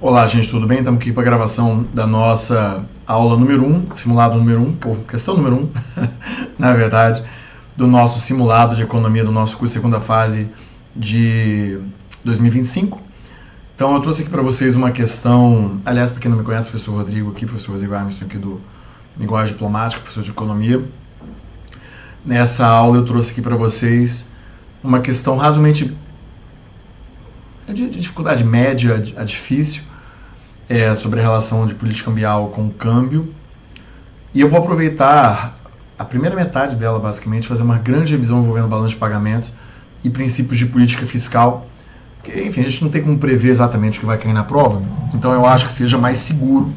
Olá, gente, tudo bem? Estamos aqui para a gravação da nossa aula número 1, simulado número 1, ou questão número 1, na verdade, do nosso simulado de economia do nosso curso segunda fase de 2025. Então, eu trouxe aqui para vocês uma questão, aliás, para quem não me conhece, professor Rodrigo aqui, professor Rodrigo Armstrong aqui do Linguagem Diplomática, professor de economia. Nessa aula eu trouxe aqui para vocês uma questão razoavelmente de dificuldade média a difícil, sobre a relação de política cambial com o câmbio. E eu vou aproveitar a primeira metade dela, basicamente, fazer uma grande revisão envolvendo balanço de pagamentos e princípios de política fiscal. Porque, enfim, a gente não tem como prever exatamente o que vai cair na prova, então eu acho que seja mais seguro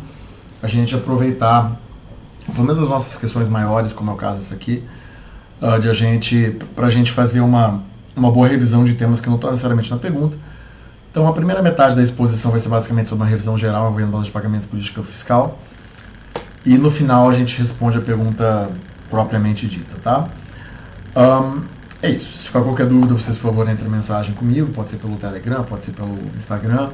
a gente aproveitar, pelo menos as nossas questões maiores, como é o caso dessa aqui, para a gente fazer uma boa revisão de temas que não estão necessariamente na pergunta. Então, a primeira metade da exposição vai ser basicamente sobre uma revisão geral envolvendo balanço de pagamentos e política fiscal. E no final a gente responde a pergunta propriamente dita, tá? É isso. Se ficar qualquer dúvida, vocês, por favor, entrem mensagem comigo. Pode ser pelo Telegram, pode ser pelo Instagram,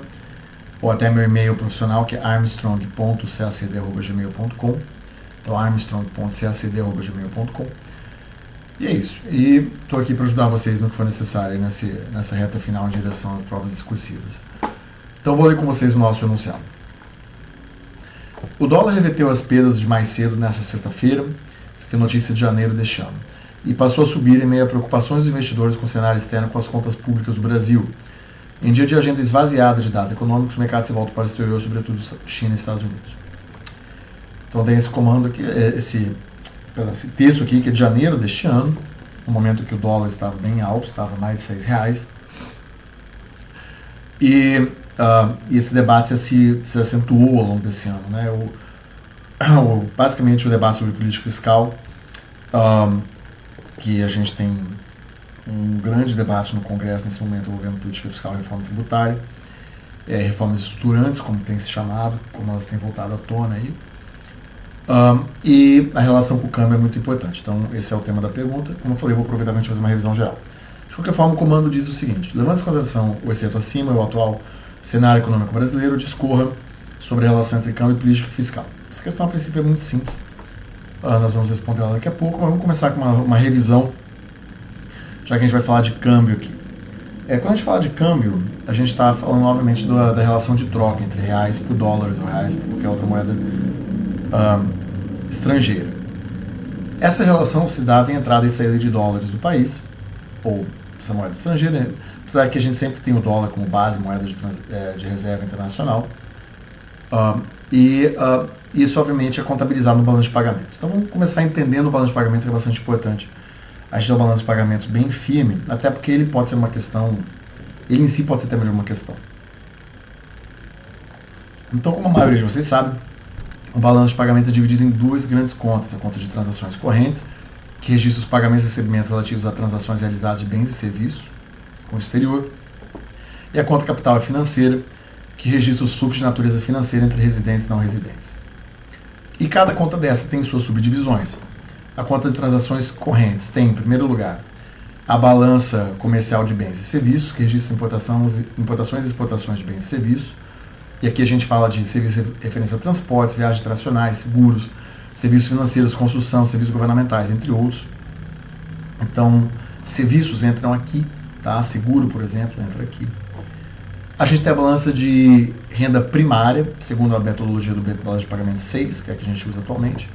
ou até meu e-mail profissional, que é armstrong.cacd@gmail.com. Então, armstrong.cacd@gmail.com. E é isso. E estou aqui para ajudar vocês no que for necessário nessa reta final em direção às provas discursivas. Então vou ler com vocês o nosso enunciado. O dólar reverteu as perdas de mais cedo nesta sexta-feira, isso aqui é notícia de janeiro deste ano, e passou a subir em meio a preocupações dos investidores com o cenário externo com as contas públicas do Brasil. Em dia de agenda esvaziada de dados econômicos, o mercado se volta para o exterior, sobretudo China e Estados Unidos. Então tem esse comando aqui, esse texto aqui, que é de janeiro deste ano, no momento que o dólar estava bem alto, estava mais de R$6. E esse debate se acentuou ao longo desse ano, né? Basicamente o debate sobre política fiscal, que a gente tem um grande debate no Congresso nesse momento envolvendo política fiscal e reforma tributária, reformas estruturantes, como tem se chamado, como elas têm voltado à tona aí. E a relação com o câmbio é muito importante. Então, esse é o tema da pergunta. Como eu falei, eu vou aproveitar para fazer uma revisão geral. De qualquer forma, o comando diz o seguinte: levando em consideração o exceto acima e o atual cenário econômico brasileiro, discorra sobre a relação entre câmbio e política fiscal. Essa questão, a princípio, é muito simples. Nós vamos responder ela daqui a pouco, mas vamos começar com uma revisão, já que a gente vai falar de câmbio aqui. Quando a gente fala de câmbio, a gente está falando, obviamente, da relação de troca entre reais por dólares ou reais por qualquer outra moeda estrangeira. Essa relação se dá em entrada e saída de dólares do país, ou essa moeda estrangeira, apesar que a gente sempre tem o dólar como base, moeda de reserva internacional, e isso obviamente é contabilizado no balanço de pagamentos. Então vamos começar entendendo o balanço de pagamentos, que é bastante importante. A gente tem um balanço de pagamentos bem firme, até porque ele pode ser uma questão, ele em si pode ser tema de uma questão. Então, como a maioria de vocês sabe, o balanço de pagamento é dividido em duas grandes contas: a conta de transações correntes, que registra os pagamentos e recebimentos relativos a transações realizadas de bens e serviços com o exterior, e a conta capital e financeira, que registra os fluxos de natureza financeira entre residentes e não residentes. E cada conta dessa tem suas subdivisões. A conta de transações correntes tem, em primeiro lugar, a balança comercial de bens e serviços, que registra importações e exportações de bens e serviços. E aqui a gente fala de serviços de referência a transportes, viagens internacionais, seguros, serviços financeiros, construção, serviços governamentais, entre outros. Então, serviços entram aqui, tá? Seguro, por exemplo, entra aqui. A gente tem a balança de renda primária, segundo a metodologia do balanço de pagamento 6, que é a que a gente usa atualmente,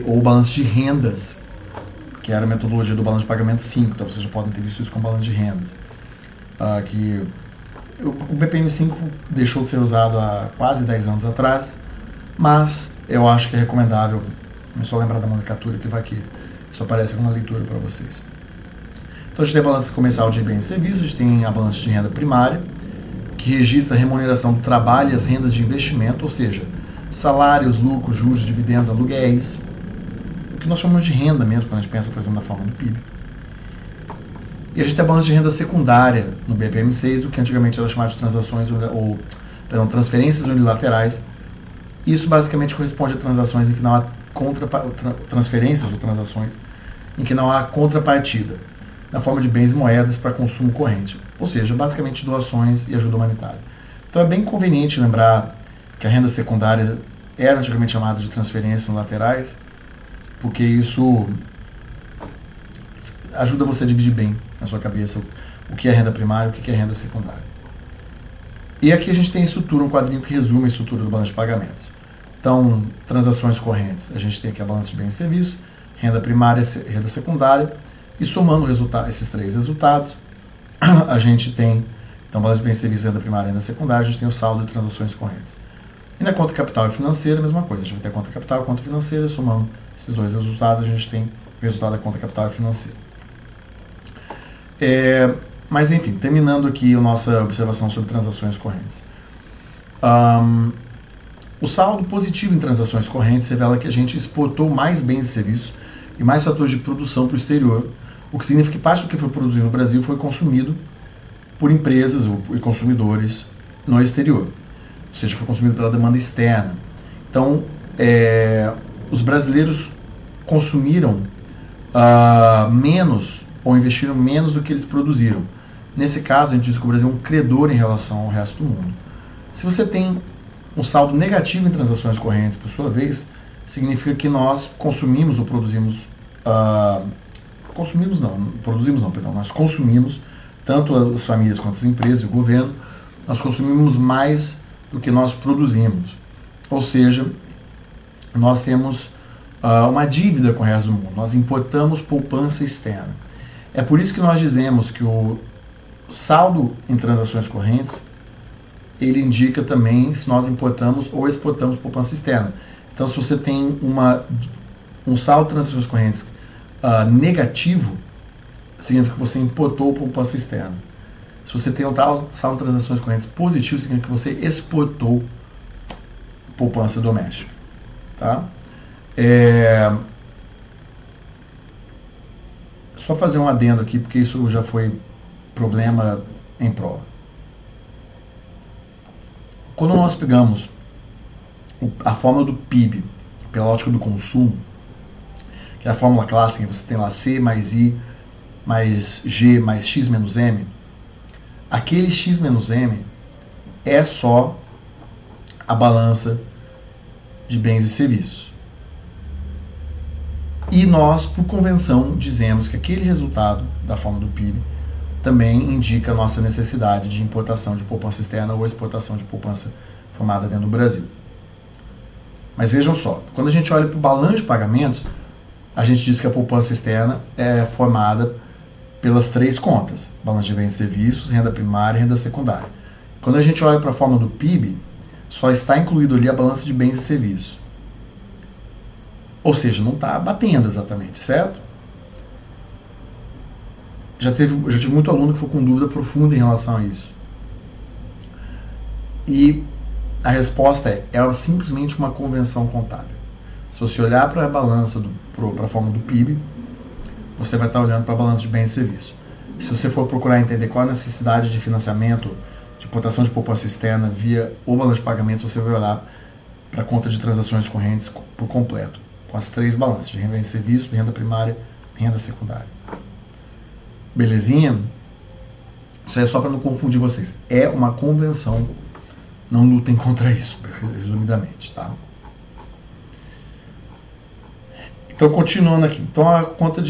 ou balanço de rendas, que era a metodologia do balanço de pagamento 5, então vocês já podem ter visto isso com balanço de rendas. O BPM5 deixou de ser usado há quase 10 anos atrás, mas eu acho que é recomendável, não só lembrar da nomenclatura que isso aparece como uma leitura para vocês. Então a gente tem a balança comercial de bens e serviços, a gente tem a balança de renda primária, que registra a remuneração do trabalho e as rendas de investimento, ou seja, salários, lucros, juros, dividendos, aluguéis, o que nós chamamos de renda mesmo, quando a gente pensa, por exemplo, na forma do PIB. E a gente tem a balança de renda secundária no BPM6, o que antigamente era chamado de transferências unilaterais. Isso basicamente corresponde a transações em que não há transferências ou transações em que não há contrapartida, na forma de bens e moedas para consumo corrente, ou seja, basicamente doações e ajuda humanitária. Então é bem conveniente lembrar que a renda secundária era antigamente chamada de transferências laterais, porque isso ajuda você a dividir bem na sua cabeça o que é renda primária e o que é renda secundária. E aqui a gente tem a estrutura, um quadrinho que resume a estrutura do balanço de pagamentos. Então, transações correntes, a gente tem aqui a balança de bens e serviços, renda primária e renda secundária, e somando esses três resultados, a gente tem, então, balança de bens e serviços, renda primária e renda secundária, a gente tem o saldo de transações correntes. E na conta capital e financeira, a mesma coisa, a gente vai ter a conta capital e a conta financeira, somando esses dois resultados, a gente tem o resultado da conta capital e financeira. Mas enfim, terminando aqui a nossa observação sobre transações correntes. O saldo positivo em transações correntes revela que a gente exportou mais bens e serviços e mais fatores de produção para o exterior, o que significa que parte do que foi produzido no Brasil foi consumido por empresas e consumidores no exterior, ou seja, foi consumido pela demanda externa. Então, os brasileiros consumiram menos ou investiram menos do que eles produziram. Nesse caso, a gente diz que o Brasil é um credor em relação ao resto do mundo. Se você tem um saldo negativo em transações correntes, por sua vez, significa que nós consumimos ou produzimos... nós consumimos, tanto as famílias quanto as empresas e o governo, nós consumimos mais do que nós produzimos. Ou seja, nós temos uma dívida com o resto do mundo, nós importamos poupança externa. É por isso que nós dizemos que o saldo em transações correntes, ele indica também se nós importamos ou exportamos poupança externa. Então, se você tem um saldo de transações correntes negativo, significa que você importou poupança externa. Se você tem um saldo de transações correntes positivo, significa que você exportou poupança doméstica. Tá? Só fazer um adendo aqui, porque isso já foi problema em prova. Quando nós pegamos a fórmula do PIB pela ótica do consumo, que é a fórmula clássica, que você tem lá C mais I mais G mais X menos M, aquele X menos M é só a balança de bens e serviços. E nós, por convenção, dizemos que aquele resultado da fórmula do PIB também indica a nossa necessidade de importação de poupança externa ou exportação de poupança formada dentro do Brasil. Mas vejam só, quando a gente olha para o balanço de pagamentos, a gente diz que a poupança externa é formada pelas três contas: balanço de bens e serviços, renda primária e renda secundária. Quando a gente olha para a fórmula do PIB, só está incluído ali a balança de bens e serviços. Ou seja, não está batendo exatamente, certo? Já tive muito aluno que ficou com dúvida profunda em relação a isso. E a resposta é simplesmente uma convenção contábil. Se você olhar para a balança, para a fórmula do PIB, você vai estar olhando para a balança de bens e serviços. Se você for procurar entender qual a necessidade de financiamento, de importação de poupança externa via o balanço de pagamentos, você vai olhar para a conta de transações correntes por completo, com as três balanças, de renda e serviço, de renda primária e renda secundária. Belezinha? Isso é só para não confundir vocês. É uma convenção. Não lutem contra isso, resumidamente, tá? Então, continuando aqui. Então, a conta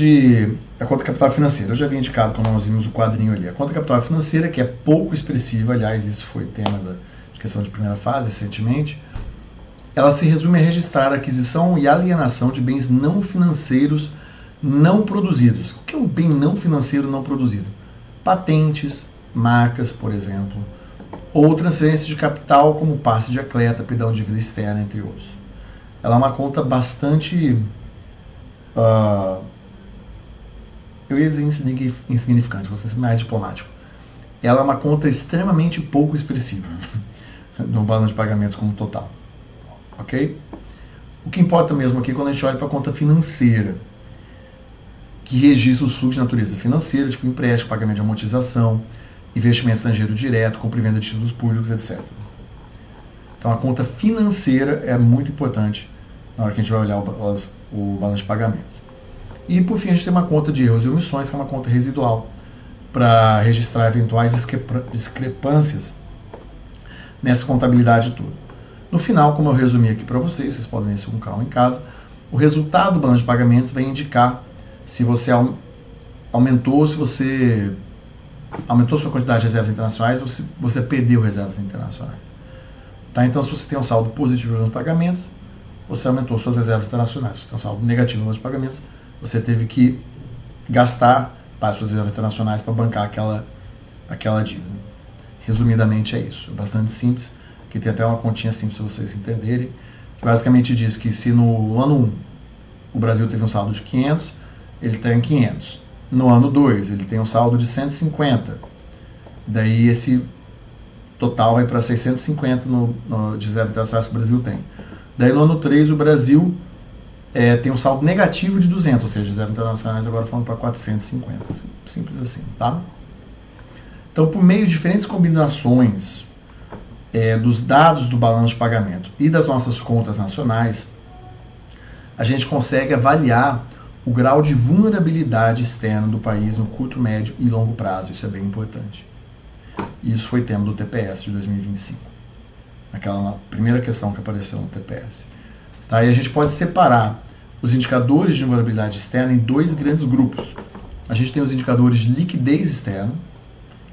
capital financeira. Eu já havia indicado quando nós vimos o quadrinho ali. A conta capital financeira, que é pouco expressiva, aliás, isso foi tema de questão de primeira fase, recentemente, ela se resume a registrar a aquisição e alienação de bens não financeiros não produzidos. O que é um bem não financeiro não produzido? Patentes, marcas, por exemplo, ou transferência de capital como passe de atleta, perdão de vida externa, entre outros. Ela é uma conta bastante, eu ia dizer insignificante, vou ser mais diplomático. Ela é uma conta extremamente pouco expressiva no balanço de pagamentos como total. Ok? O que importa mesmo aqui é quando a gente olha para a conta financeira, que registra os fluxos de natureza financeira, tipo empréstimo, pagamento de amortização, investimento estrangeiro direto, compra e venda de títulos públicos, etc. Então a conta financeira é muito importante na hora que a gente vai olhar o balanço de pagamentos. E por fim a gente tem uma conta de erros e omissões, que é uma conta residual, para registrar eventuais discrepâncias nessa contabilidade toda. No final, como eu resumi aqui para vocês podem ver isso com calma em casa, o resultado do balanço de pagamentos vai indicar se você aumentou, se você aumentou sua quantidade de reservas internacionais ou se você perdeu reservas internacionais. Tá? Então, se você tem um saldo positivo nos pagamentos, você aumentou suas reservas internacionais. Se você tem um saldo negativo nos pagamentos, você teve que gastar para suas reservas internacionais para bancar aquela dívida. Resumidamente é isso. É bastante simples. Aqui tem até uma continha simples para vocês entenderem. Que basicamente diz que se no ano 1 o Brasil teve um saldo de 500, ele tem 500. No ano 2 ele tem um saldo de 150. Daí esse total vai para 650 de reservas internacionais que o Brasil tem. Daí no ano 3 o Brasil tem um saldo negativo de 200, ou seja, reservas internacionais agora foram para 450. Simples assim, tá? Então, por meio de diferentes combinações dos dados do balanço de pagamento e das nossas contas nacionais, a gente consegue avaliar o grau de vulnerabilidade externa do país no curto, médio e longo prazo. Isso é bem importante. Isso foi tema do TPS de 2025. Aquela primeira questão que apareceu no TPS. Tá? E a gente pode separar os indicadores de vulnerabilidade externa em dois grandes grupos. A gente tem os indicadores de liquidez externa,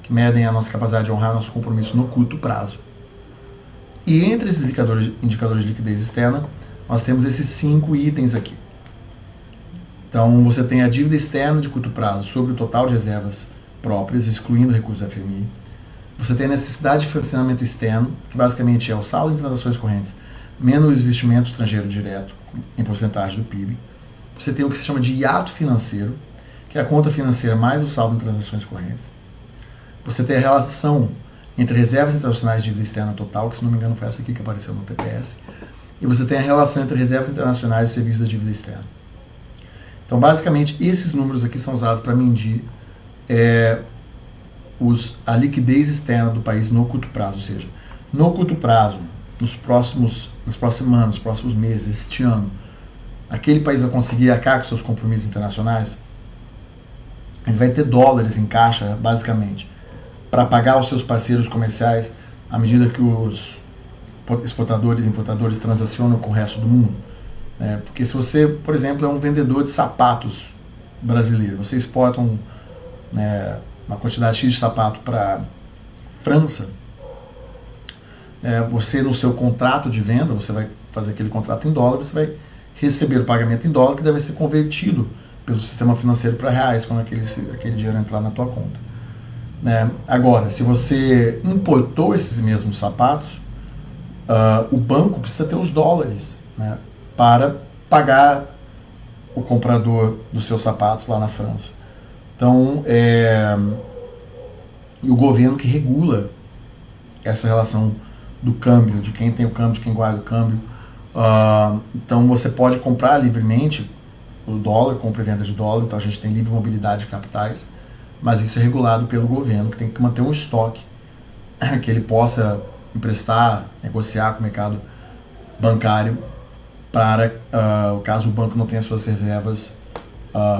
que medem a nossa capacidade de honrar nosso compromisso no curto prazo. E entre esses indicadores de liquidez externa, nós temos esses 5 itens aqui. Então, você tem a dívida externa de curto prazo sobre o total de reservas próprias, excluindo recursos do FMI. Você tem a necessidade de financiamento externo, que basicamente é o saldo de transações correntes, menos o investimento estrangeiro direto, em porcentagem do PIB. Você tem o que se chama de hiato financeiro, que é a conta financeira mais o saldo de transações correntes. Você tem a relação entre reservas internacionais e dívida externa total, que se não me engano foi essa aqui que apareceu no TPS. E você tem a relação entre reservas internacionais e serviços da dívida externa. Então, basicamente, esses números aqui são usados para medir a liquidez externa do país no curto prazo. Ou seja, no curto prazo, nos próximos anos, nos próximos meses, este ano, aquele país vai conseguir arcar com seus compromissos internacionais? Ele vai ter dólares em caixa, basicamente, para pagar os seus parceiros comerciais à medida que os exportadores e importadores transacionam com o resto do mundo. Porque se você, por exemplo, é um vendedor de sapatos brasileiro, você exporta uma quantidade X de sapato para França, você no seu contrato de venda, você vai fazer aquele contrato em dólar, você vai receber o pagamento em dólar que deve ser convertido pelo sistema financeiro para reais quando aquele dinheiro entrar na tua conta. Agora, se você importou esses mesmos sapatos, o banco precisa ter os dólares, para pagar o comprador dos seus sapatos lá na França. Então, e o governo que regula essa relação do câmbio, de quem tem o câmbio, de quem guarda o câmbio. Então, você pode comprar livremente o dólar, compra e venda de dólar, então a gente tem livre mobilidade de capitais, mas isso é regulado pelo governo, que tem que manter um estoque que ele possa emprestar, negociar com o mercado bancário para o caso o banco não tenha suas reservas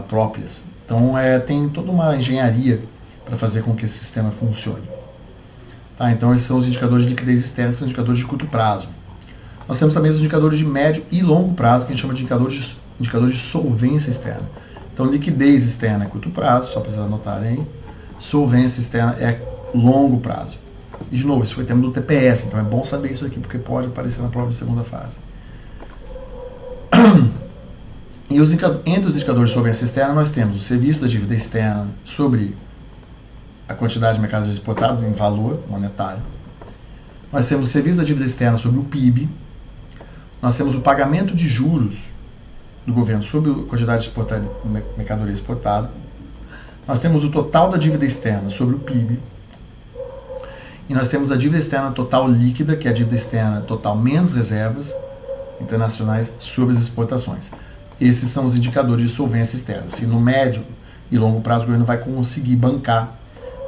próprias. Então tem toda uma engenharia para fazer com que esse sistema funcione. Tá? Então esses são os indicadores de liquidez externa, são indicadores de curto prazo. Nós temos também os indicadores de médio e longo prazo, que a gente chama de indicadores de solvência externa. Então liquidez externa é curto prazo, só para vocês anotarem aí. Solvência externa é longo prazo. E de novo, isso foi tema do TPS, então é bom saber isso aqui, porque pode aparecer na prova de segunda fase. E entre os indicadores de solvência externa, nós temos o serviço da dívida externa sobre a quantidade de mercadoria exportada em valor monetário. Nós temos o serviço da dívida externa sobre o PIB. Nós temos o pagamento de juros do governo sobre a quantidade de mercadoria exportada. Nós temos o total da dívida externa sobre o PIB. E nós temos a dívida externa total líquida, que é a dívida externa total menos reservas internacionais sobre as exportações. Esses são os indicadores de solvência externa. Se no médio e longo prazo o governo vai conseguir bancar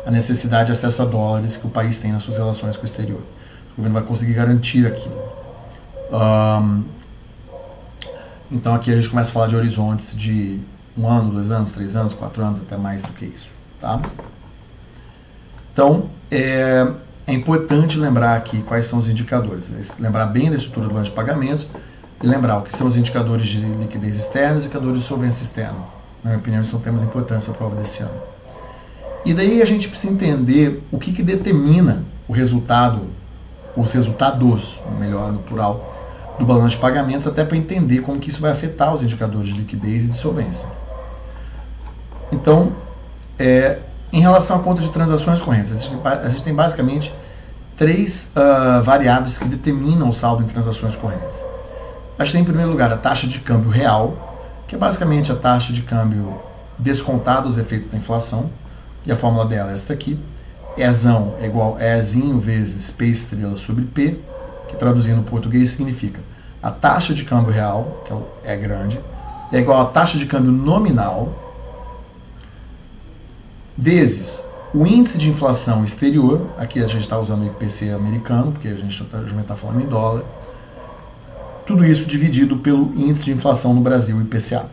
a necessidade de acesso a dólares que o país tem nas suas relações com o exterior. O governo vai conseguir garantir aquilo. Então aqui a gente começa a falar de horizontes de 1 ano, 2 anos, 3 anos, 4 anos, até mais do que isso. Tá? Então, é importante lembrar aqui quais são os indicadores. Lembrar bem da estrutura do balanço de pagamentos e lembrar o que são os indicadores de liquidez externa e os indicadores de solvência externa. Na minha opinião, são temas importantes para a prova desse ano. E daí a gente precisa entender o que determina o resultado, os resultados, melhor no plural, do balanço de pagamentos, até para entender como que isso vai afetar os indicadores de liquidez e de solvência. Então, em relação à conta de transações correntes, a gente tem basicamente três variáveis que determinam o saldo em transações correntes. A gente tem, em primeiro lugar, a taxa de câmbio real, que é basicamente a taxa de câmbio descontada os efeitos da inflação, e a fórmula dela é esta aqui. Ezão é igual a Ezinho vezes P estrela sobre P, que traduzindo no português significa a taxa de câmbio real, que é grande, é igual a taxa de câmbio nominal, vezes o índice de inflação exterior, aqui a gente está usando o IPC americano, porque a gente está falando em dólar, tudo isso dividido pelo índice de inflação no Brasil, o IPCA.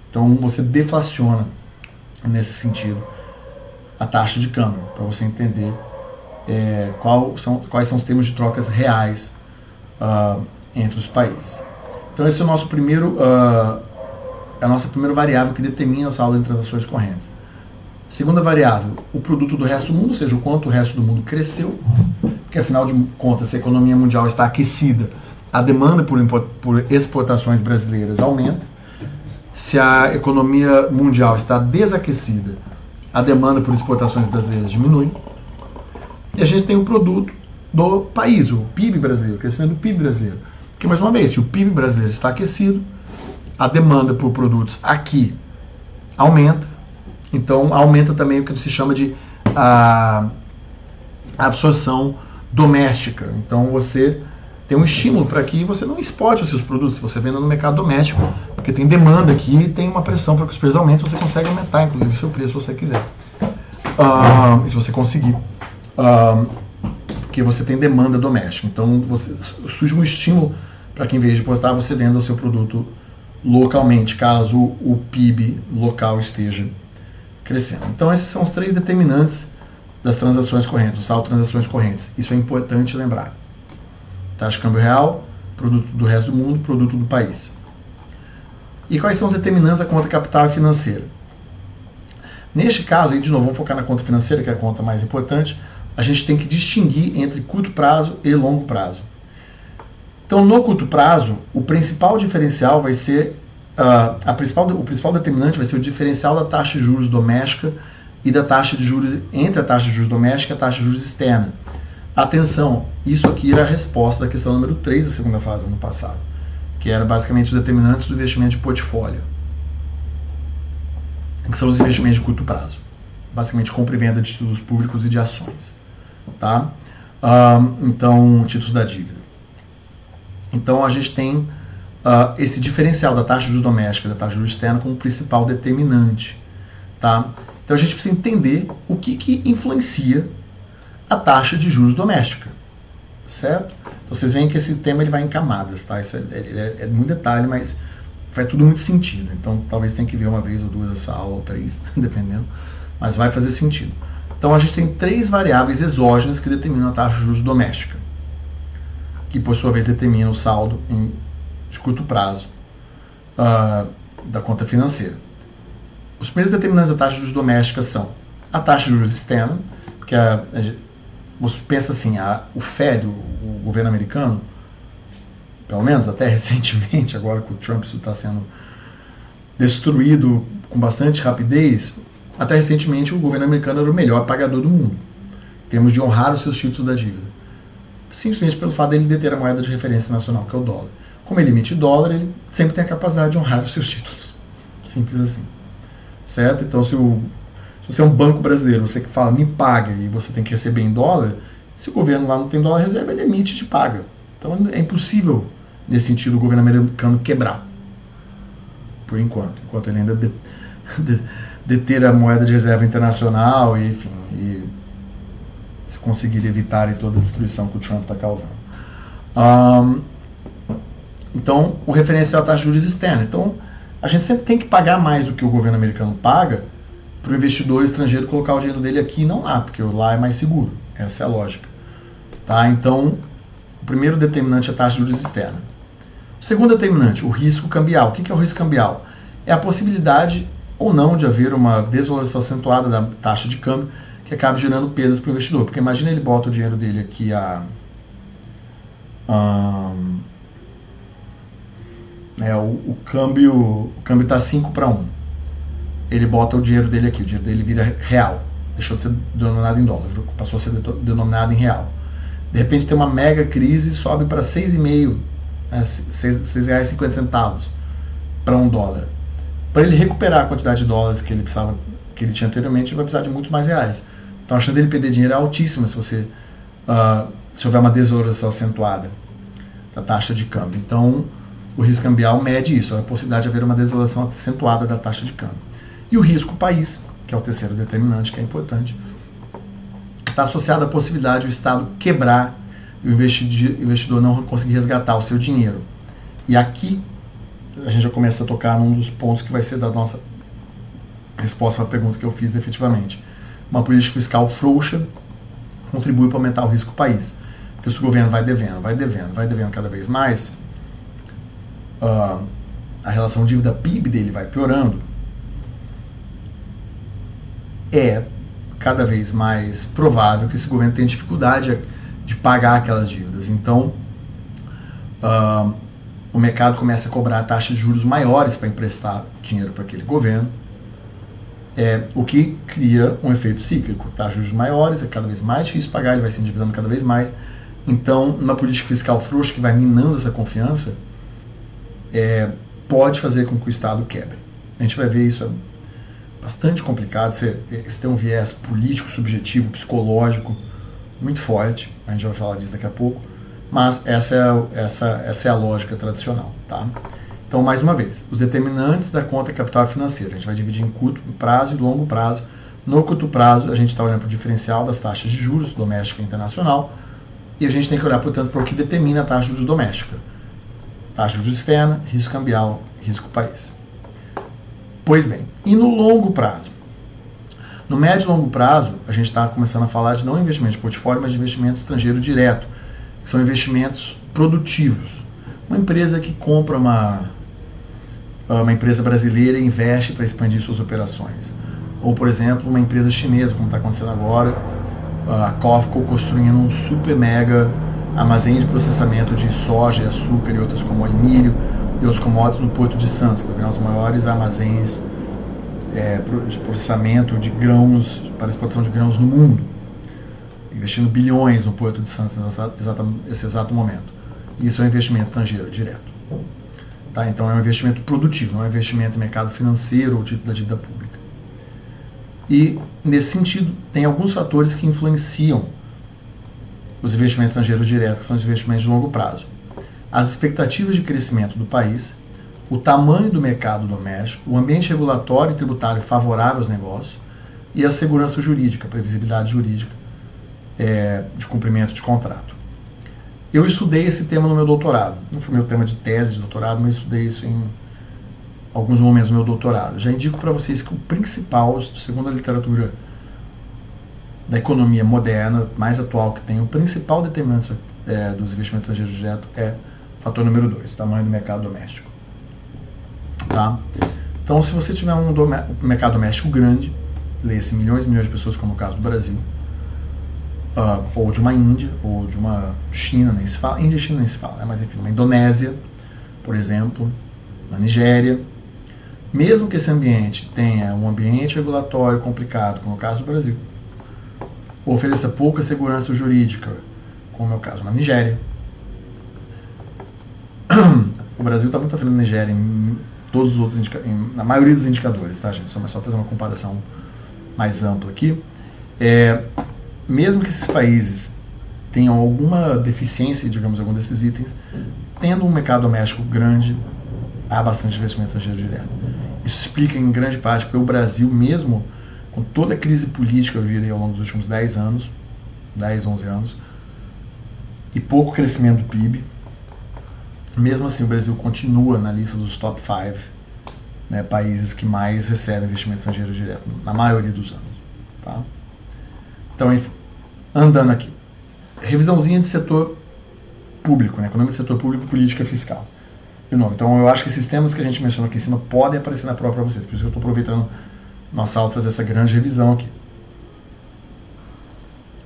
Então você deflaciona, nesse sentido, a taxa de câmbio, para você entender quais são os termos de trocas reais entre os países. Então esse é o nosso a nossa primeira variável que determina o saldo em transações correntes. Segunda variável, o produto do resto do mundo, ou seja, o quanto o resto do mundo cresceu, porque afinal de contas, se a economia mundial está aquecida, a demanda por exportações brasileiras aumenta. Se a economia mundial está desaquecida, a demanda por exportações brasileiras diminui. E a gente tem o produto do país, o PIB brasileiro, o crescimento do PIB brasileiro. Porque, mais uma vez, se o PIB brasileiro está aquecido, a demanda por produtos aqui aumenta. Então, aumenta também o que se chama de absorção doméstica. Então, você tem um estímulo para que você não exporte os seus produtos, você venda no mercado doméstico, porque tem demanda aqui e tem uma pressão para que os preços aumentem, você consegue aumentar, inclusive, o seu preço se você quiser. Se você conseguir. Porque você tem demanda doméstica. Então, surge um estímulo para que, em vez de exportar, você venda o seu produto localmente, caso o PIB local esteja crescendo. Então, esses são os três determinantes das transações correntes, o saldo de transações correntes. Isso é importante lembrar. Taxa de câmbio real, produto do resto do mundo, produto do país. E quais são os determinantes da conta capital e financeira? Neste caso, aí, de novo, vamos focar na conta financeira, que é a conta mais importante. A gente tem que distinguir entre curto prazo e longo prazo. Então, no curto prazo, o principal diferencial vai ser, o principal determinante vai ser o diferencial da taxa de juros doméstica e da taxa de juros, entre a taxa de juros doméstica e a taxa de juros externa. Atenção, isso aqui era a resposta da questão número 3 da segunda fase do ano passado, que era basicamente os determinantes do investimento de portfólio, que são os investimentos de curto prazo, basicamente compra e venda de títulos públicos e de ações, tá? Então, títulos da dívida. Então, a gente tem esse diferencial da taxa de juros doméstica e da taxa de juros externa como principal determinante, tá? Então, a gente precisa entender o que influencia a taxa de juros doméstica, certo? Então, vocês veem que esse tema ele vai em camadas, tá? Isso é muito detalhe, mas faz tudo muito sentido. Então, talvez tenha que ver uma vez ou duas essa aula, ou três, dependendo, mas vai fazer sentido. Então, a gente tem três variáveis exógenas que determinam a taxa de juros doméstica, que, por sua vez, determina o saldo de curto prazo da conta financeira. Os primeiros determinantes da taxa de juros doméstica são a taxa de juros externa, porque você pensa assim, o Fed, o governo americano, pelo menos até recentemente, agora que o Trump está sendo destruído com bastante rapidez, até recentemente o governo americano era o melhor pagador do mundo, em termos de honrar os seus títulos da dívida. Simplesmente pelo fato dele deter a moeda de referência nacional, que é o dólar. Como ele emite dólar, ele sempre tem a capacidade de honrar os seus títulos. Simples assim. Certo? Então, se você é um banco brasileiro, você que fala, me paga, e você tem que receber em dólar, se o governo lá não tem dólar reserva, ele emite e te paga. Então é impossível, nesse sentido, o governo americano quebrar. Por enquanto ele ainda deter a moeda de reserva internacional e, enfim, e se conseguir evitar toda a destruição que o Trump está causando. Então, o referencial à taxa de juros externa. Então, a gente sempre tem que pagar mais do que o governo americano paga para o investidor estrangeiro colocar o dinheiro dele aqui e não lá, porque lá é mais seguro. Essa é a lógica. Tá? Então, o primeiro determinante é a taxa de juros externa. O segundo determinante, o risco cambial. O que é o risco cambial? É a possibilidade ou não de haver uma desvalorização acentuada da taxa de câmbio que acabe gerando perdas para o investidor. Porque imagina ele bota o dinheiro dele aqui o câmbio está 5-1. Ele bota o dinheiro dele aqui, o dinheiro dele vira real. Deixou de ser denominado em dólar, passou a ser denominado em real. De repente tem uma mega crise e sobe para 6,5, R$6,50 para $1. Para ele recuperar a quantidade de dólares que ele tinha anteriormente, ele vai precisar de muitos mais reais. Então a chance dele perder dinheiro é altíssima se houver uma desvalorização acentuada da taxa de câmbio. Então o risco cambial mede isso, a possibilidade de haver uma desvalorização acentuada da taxa de câmbio. E o risco país, que é o terceiro determinante, que é importante, está associado à possibilidade de o Estado quebrar e o investidor não conseguir resgatar o seu dinheiro. E aqui a gente já começa a tocar num dos pontos que vai ser da nossa resposta à pergunta que eu fiz efetivamente. Uma política fiscal frouxa contribui para aumentar o risco país. Porque se o governo vai devendo cada vez mais, a relação dívida-PIB dele vai piorando, é cada vez mais provável que esse governo tenha dificuldade de pagar aquelas dívidas. Então, o mercado começa a cobrar taxas de juros maiores para emprestar dinheiro para aquele governo, o que cria um efeito cíclico. Taxas de juros maiores, é cada vez mais difícil pagar, ele vai se endividando cada vez mais. Então, uma política fiscal frouxa que vai minando essa confiança, pode fazer com que o Estado quebre. A gente vai ver isso, bastante complicado, você tem um viés político, subjetivo, psicológico muito forte, a gente vai falar disso daqui a pouco, mas essa é a lógica tradicional. Tá? Então, mais uma vez, os determinantes da conta capital financeira, a gente vai dividir em curto prazo e longo prazo. No curto prazo, a gente está olhando para o diferencial das taxas de juros doméstica e internacional, e a gente tem que olhar, portanto, para o que determina a taxa de juros doméstica. Taxa de juros externa, risco cambial, risco país. Pois bem, e no longo prazo? No médio e longo prazo, a gente está começando a falar de não investimento de portfólio, mas de investimento estrangeiro direto, que são investimentos produtivos. Uma empresa que compra uma empresa brasileira e investe para expandir suas operações. Ou, por exemplo, uma empresa chinesa, como está acontecendo agora, a COFCO construindo um super mega armazém de processamento de soja e açúcar e outras como milho e outros commodities no Porto de Santos, que é um dos maiores armazéns de processamento de grãos, para exportação de grãos no mundo, investindo bilhões no Porto de Santos nesse exato momento. Isso é um investimento estrangeiro direto. Tá? Então é um investimento produtivo, não é um investimento em mercado financeiro ou título da dívida pública. E, nesse sentido, tem alguns fatores que influenciam os investimentos estrangeiros diretos, que são os investimentos de longo prazo. As expectativas de crescimento do país, o tamanho do mercado doméstico, o ambiente regulatório e tributário favorável aos negócios e a segurança jurídica, a previsibilidade jurídica de cumprimento de contrato. Eu estudei esse tema no meu doutorado. Não foi meu tema de tese de doutorado, mas estudei isso em alguns momentos do meu doutorado. Já indico para vocês que o principal, segundo a literatura da economia moderna, mais atual que tem, o principal determinante dos investimentos estrangeiros diretos é o fator número 2, o tamanho do mercado doméstico. Tá? Então, se você tiver um mercado doméstico grande, leia-se milhões e milhões de pessoas, como no caso do Brasil, ou de uma Índia, ou de uma China, nem se fala, Índia e China nem se fala, né? Mas enfim, uma Indonésia, por exemplo, uma Nigéria, mesmo que esse ambiente tenha um ambiente regulatório complicado, como é o caso do Brasil, ou ofereça pouca segurança jurídica, como é o caso na Nigéria, o Brasil está muito à frente da Nigéria em todos os outros na maioria dos indicadores, tá, gente? Só fazer uma comparação mais ampla aqui. Mesmo que esses países tenham alguma deficiência, digamos, algum desses itens, tendo um mercado doméstico grande, há bastante investimento estrangeiro direto. Isso explica em grande parte porque o Brasil, mesmo com toda a crise política vivida ao longo dos últimos 10 anos, 10, 11 anos, e pouco crescimento do PIB, mesmo assim o Brasil continua na lista dos top 5, né, países que mais recebem investimento estrangeiro direto, na maioria dos anos. Tá? Então, andando aqui. Revisãozinha de setor público, né? Economia do setor público, política fiscal. De novo, então eu acho que esses temas que a gente mencionou aqui em cima podem aparecer na prova para vocês, por isso que eu estou aproveitando nossa aula para fazer essa grande revisão aqui.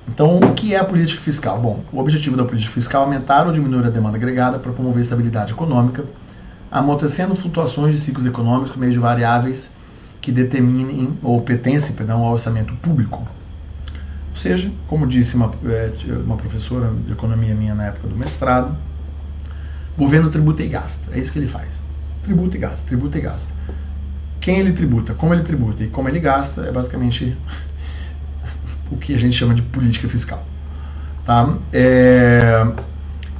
Então, o que é a política fiscal? Bom, o objetivo da política fiscal é aumentar ou diminuir a demanda agregada para promover estabilidade econômica, amortecendo flutuações de ciclos econômicos por meio de variáveis que determinem ou pertencem ao orçamento público. Ou seja, como disse uma professora de economia minha na época do mestrado, o governo tributa e gasta. É isso que ele faz. Tributa e gasta, tributa e gasta. Quem ele tributa, como ele tributa e como ele gasta é basicamente o que a gente chama de política fiscal. Tá?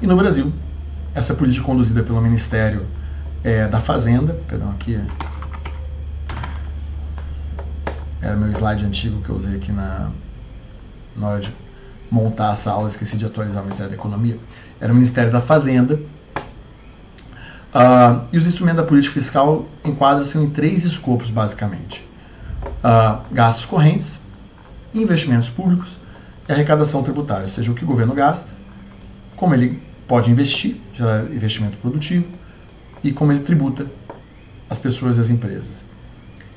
E no Brasil, essa política conduzida pelo Ministério da Fazenda, perdão, aqui era meu slide antigo que eu usei aqui na hora de montar essa aula, esqueci de atualizar o Ministério da Economia, era o Ministério da Fazenda. E os instrumentos da política fiscal enquadram-se em 3 escopos, basicamente. Gastos correntes, investimentos públicos e arrecadação tributária, ou seja, o que o governo gasta, como ele pode investir, gerar investimento produtivo, e como ele tributa as pessoas e as empresas.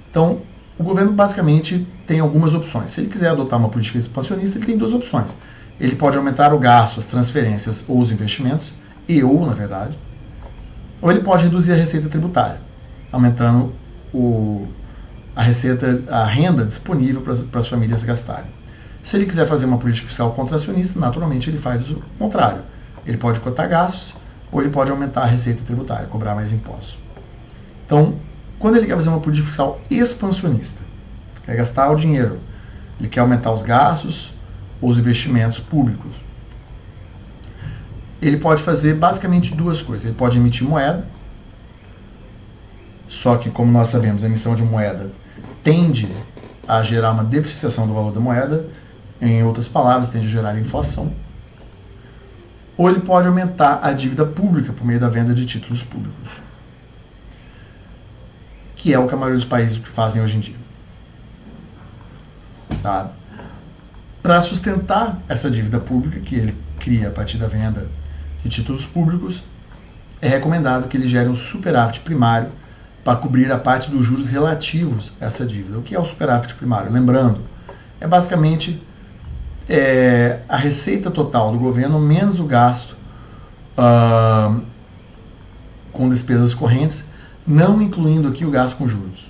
Então, o governo basicamente tem algumas opções. Se ele quiser adotar uma política expansionista, ele tem 2 opções. Ele pode aumentar o gasto, as transferências ou os investimentos, na verdade, ou ele pode reduzir a receita tributária, aumentando a renda disponível para as famílias gastarem. Se ele quiser fazer uma política fiscal contracionista, naturalmente ele faz o contrário. Ele pode cortar gastos ou ele pode aumentar a receita tributária, cobrar mais impostos. Então, quando ele quer fazer uma política fiscal expansionista, quer gastar o dinheiro, ele quer aumentar os gastos ou os investimentos públicos, ele pode fazer basicamente 2 coisas. Ele pode emitir moeda, só que, como nós sabemos, a emissão de moeda tende a gerar uma depreciação do valor da moeda, em outras palavras, tende a gerar inflação. Ou ele pode aumentar a dívida pública por meio da venda de títulos públicos, que é o que a maioria dos países fazem hoje em dia. Tá? Para sustentar essa dívida pública que ele cria a partir da venda de títulos públicos, é recomendado que ele gere um superávit primário para cobrir a parte dos juros relativos a essa dívida. O que é o superávit primário? Lembrando, é basicamente a receita total do governo menos o gasto com despesas correntes, não incluindo aqui o gasto com juros.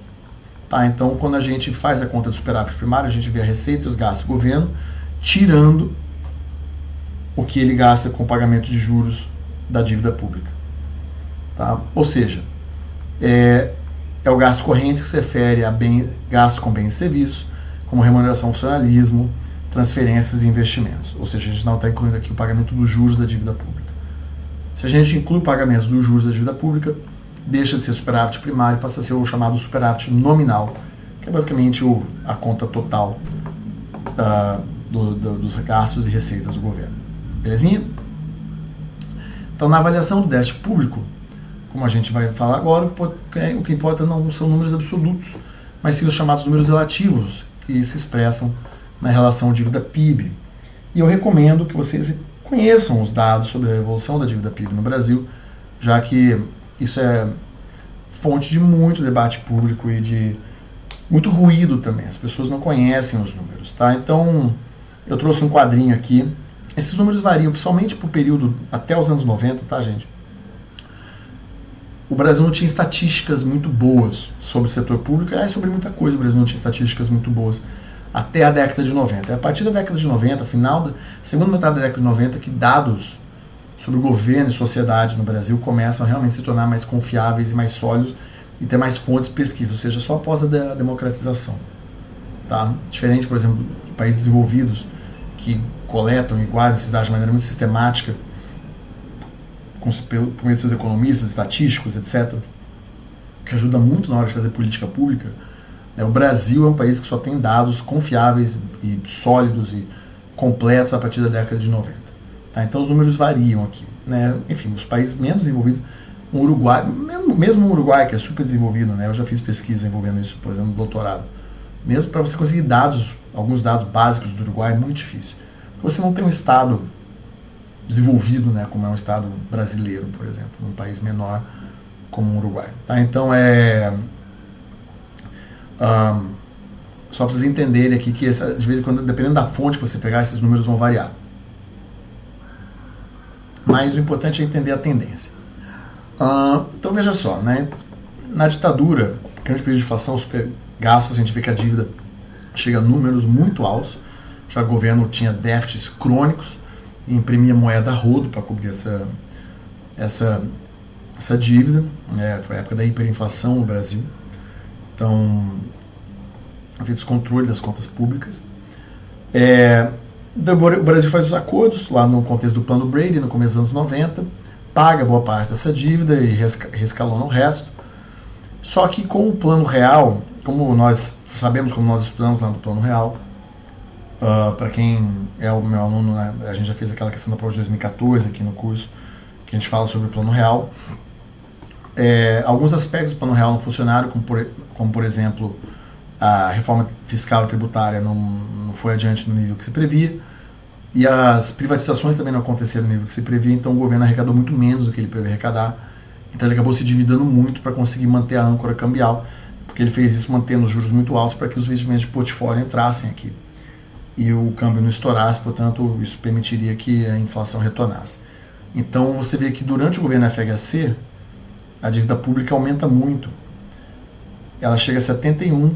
Tá? Então, quando a gente faz a conta do superávit primário, a gente vê a receita e os gastos do governo, tirando o que ele gasta com pagamento de juros da dívida pública. Tá? Ou seja, é o gasto corrente que se refere a gastos com bens e serviços, como remuneração, funcionalismo, transferências e investimentos. Ou seja, a gente não está incluindo aqui o pagamento dos juros da dívida pública. Se a gente inclui o pagamento dos juros da dívida pública, deixa de ser superávit primário e passa a ser o chamado superávit nominal, que é basicamente a conta total dos gastos e receitas do governo. Belezinha? Então, na avaliação do déficit público, como a gente vai falar agora, o que importa não são números absolutos, mas sim os chamados números relativos, que se expressam na relação dívida-PIB. E eu recomendo que vocês conheçam os dados sobre a evolução da dívida PIB no Brasil, já que isso é fonte de muito debate público e de muito ruído também. As pessoas não conhecem os números. Tá? Então, eu trouxe um quadrinho aqui. Esses números variam, principalmente para o período até os anos 90, tá, gente? O Brasil não tinha estatísticas muito boas sobre o setor público, sobre muita coisa o Brasil não tinha estatísticas muito boas até a década de 90. É a partir da década de 90, final da segunda metade da década de 90, que dados sobre o governo e sociedade no Brasil começam a realmente se tornar mais confiáveis e mais sólidos e ter mais fontes de pesquisa, ou seja, só após a democratização. Tá? Diferente, por exemplo, de países desenvolvidos que coletam e guardam esses dados de maneira muito sistemática, por meio de seus economistas, estatísticos, etc., que ajuda muito na hora de fazer política pública. O Brasil é um país que só tem dados confiáveis e sólidos e completos a partir da década de 90. Tá? Então os números variam aqui. Né? Enfim, os países menos desenvolvidos, o Uruguai, mesmo o Uruguai, que é super desenvolvido, né? Eu já fiz pesquisa envolvendo isso, por exemplo, no doutorado. Mesmo para você conseguir dados, alguns dados básicos do Uruguai é muito difícil. você não tem um Estado desenvolvido, né, como é um Estado brasileiro, por exemplo, num país menor como o Uruguai. Tá? Então, só para vocês entenderem aqui que de vez em quando, dependendo da fonte que você pegar, esses números vão variar. Mas o importante é entender a tendência. Então veja só, né? Na ditadura, grande período de inflação, super gastos, a gente vê que a dívida chega a números muito altos. Já o governo tinha déficits crônicos e imprimia moeda a rodo para cobrir essa dívida. Foi a época da hiperinflação no Brasil. Então, havia descontrole das contas públicas. O Brasil faz os acordos lá no contexto do Plano Brady, no começo dos anos 90, paga boa parte dessa dívida e rescalona o resto. Só que com o Plano Real, como nós sabemos, como nós estudamos lá no Plano Real, para quem é o meu aluno, né, a gente já fez aquela questão da prova de 2014 aqui no curso, que a gente fala sobre o Plano Real. Alguns aspectos do Plano Real não funcionaram, como por exemplo, a reforma fiscal e tributária não foi adiante no nível que se previa, e as privatizações também não aconteceram no nível que se previa, então o governo arrecadou muito menos do que ele previa arrecadar, então ele acabou se endividando muito para conseguir manter a âncora cambial, porque ele fez isso mantendo os juros muito altos para que os investimentos de portfólio entrassem aqui, e o câmbio não estourasse, portanto isso permitiria que a inflação retornasse. Então você vê que durante o governo FHC, a dívida pública aumenta muito, ela chega a 71%